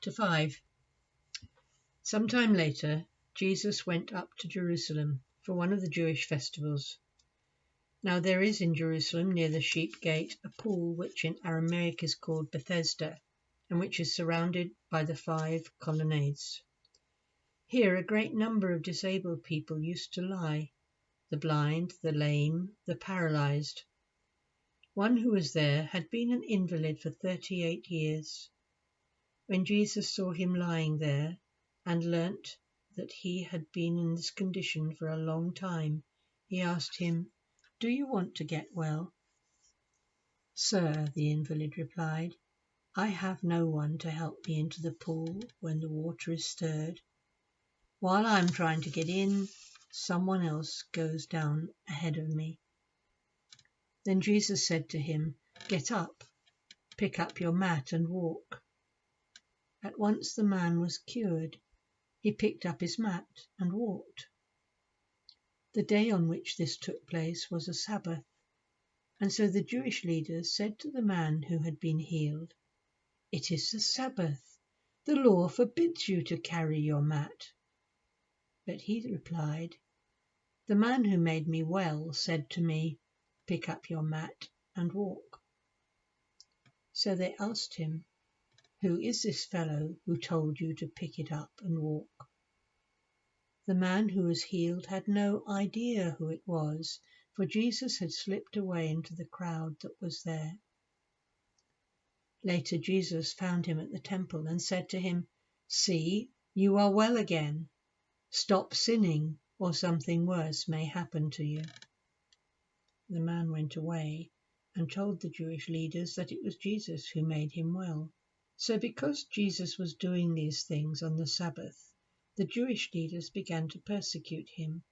Chapter 5. Sometime later, Jesus went up to Jerusalem for one of the Jewish festivals. Now there is in Jerusalem near the Sheep Gate a pool which in Aramaic is called Bethesda, and which is surrounded by the 5 colonnades. Here a great number of disabled people used to lie, the blind, the lame, the paralyzed. One who was there had been an invalid for 38 years. When Jesus saw him lying there, and learnt that he had been in this condition for a long time, he asked him, "Do you want to get well?" "Sir," the invalid replied, "I have no one to help me into the pool when the water is stirred. While I am trying to get in, someone else goes down ahead of me." Then Jesus said to him, "Get up, pick up your mat and walk." At once the man was cured. He picked up his mat and walked. The day on which this took place was a Sabbath, and so the Jewish leaders said to the man who had been healed, "It is the Sabbath. The law forbids you to carry your mat." But he replied, "The man who made me well said to me, 'Pick up your mat and walk.'" So they asked him, "Who is this fellow who told you to pick it up and walk?" The man who was healed had no idea who it was, for Jesus had slipped away into the crowd that was there. Later Jesus found him at the temple and said to him, "See, you are well again. Stop sinning, or something worse may happen to you." The man went away and told the Jewish leaders that it was Jesus who made him well. So because Jesus was doing these things on the Sabbath, the Jewish leaders began to persecute him.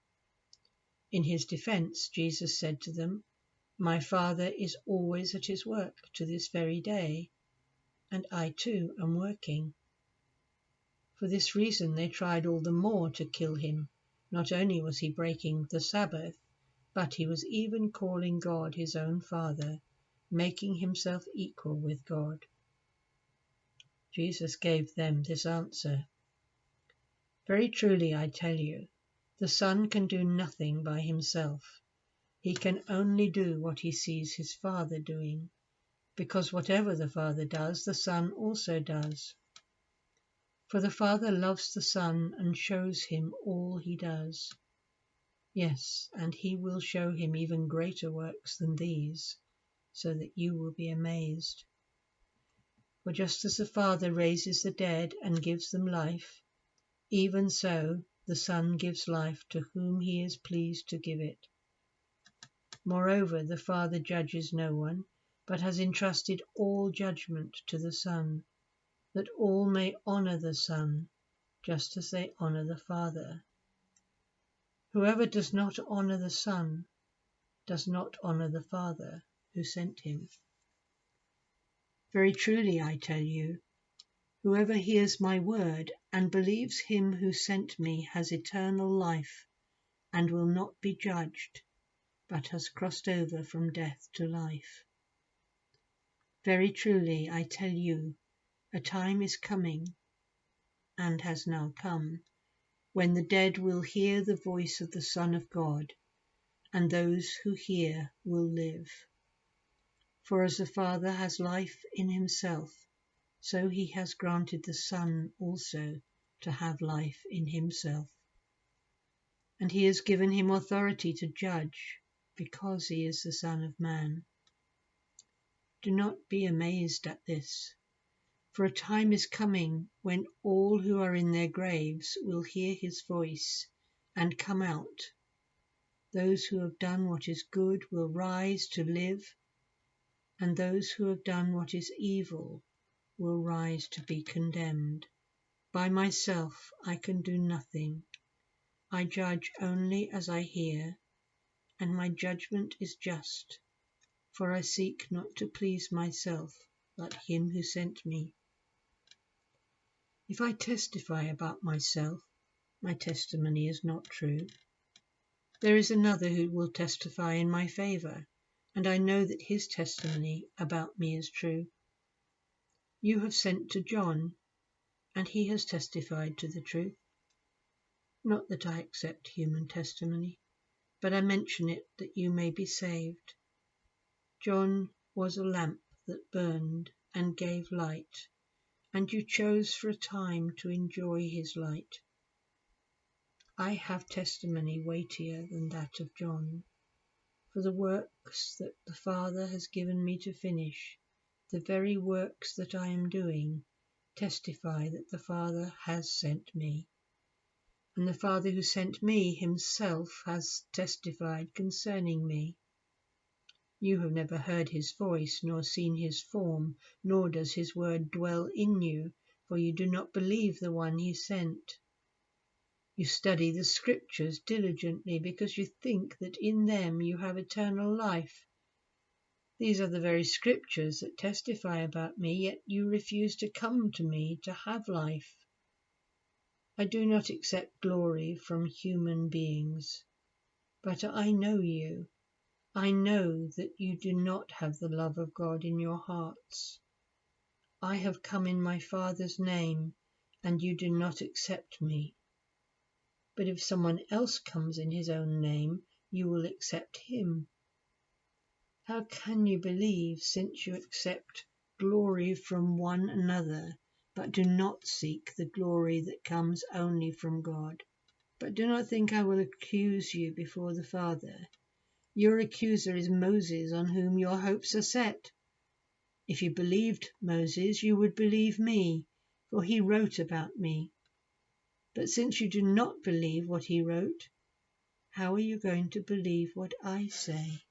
In his defense, Jesus said to them, "My Father is always at his work to this very day, and I too am working." For this reason they tried all the more to kill him. Not only was he breaking the Sabbath, but he was even calling God his own Father, making himself equal with God. Jesus gave them this answer, "Very truly I tell you, the Son can do nothing by himself. He can only do what he sees his Father doing, because whatever the Father does, the Son also does. For the Father loves the Son and shows him all he does. Yes, and he will show him even greater works than these, so that you will be amazed. For just as the Father raises the dead and gives them life, even so the Son gives life to whom he is pleased to give it. Moreover, the Father judges no one, but has entrusted all judgment to the Son, that all may honor the Son, just as they honor the Father. Whoever does not honor the Son does not honor the Father who sent him. Very truly I tell you, whoever hears my word and believes him who sent me has eternal life and will not be judged, but has crossed over from death to life. Very truly I tell you, a time is coming, and has now come, when the dead will hear the voice of the Son of God, and those who hear will live. For as the Father has life in himself, so he has granted the Son also to have life in himself. And he has given him authority to judge, because he is the Son of Man. Do not be amazed at this, for a time is coming when all who are in their graves will hear his voice and come out. Those who have done what is good will rise to live, and those who have done what is evil will rise to be condemned. By myself I can do nothing. I judge only as I hear, and my judgment is just, for I seek not to please myself, but him who sent me. If I testify about myself, my testimony is not true. There is another who will testify in my favor, and I know that his testimony about me is true. You have sent to John. and he has testified to the truth. Not that I accept human testimony, but I mention it that you may be saved. John was a lamp that burned and gave light, and you chose for a time to enjoy his light. I have testimony weightier than that of John, for the works that the Father has given me to finish, the very works that I am doing, testify that the Father has sent me. And the Father who sent me himself has testified concerning me. You have never heard his voice, nor seen his form, nor does his word dwell in you, for you do not believe the one he sent. You study the Scriptures diligently, because you think that in them you have eternal life. These are the very Scriptures that testify about me, yet you refuse to come to me to have life. I do not accept glory from human beings, but I know you. I know that you do not have the love of God in your hearts. I have come in my Father's name, and you do not accept me. But if someone else comes in his own name, you will accept him. How can you believe, since you accept glory from one another, but do not seek the glory that comes only from God? But do not think I will accuse you before the Father. Your accuser is Moses, on whom your hopes are set. If you believed Moses, you would believe me, for he wrote about me. But since you do not believe what he wrote, how are you going to believe what I say?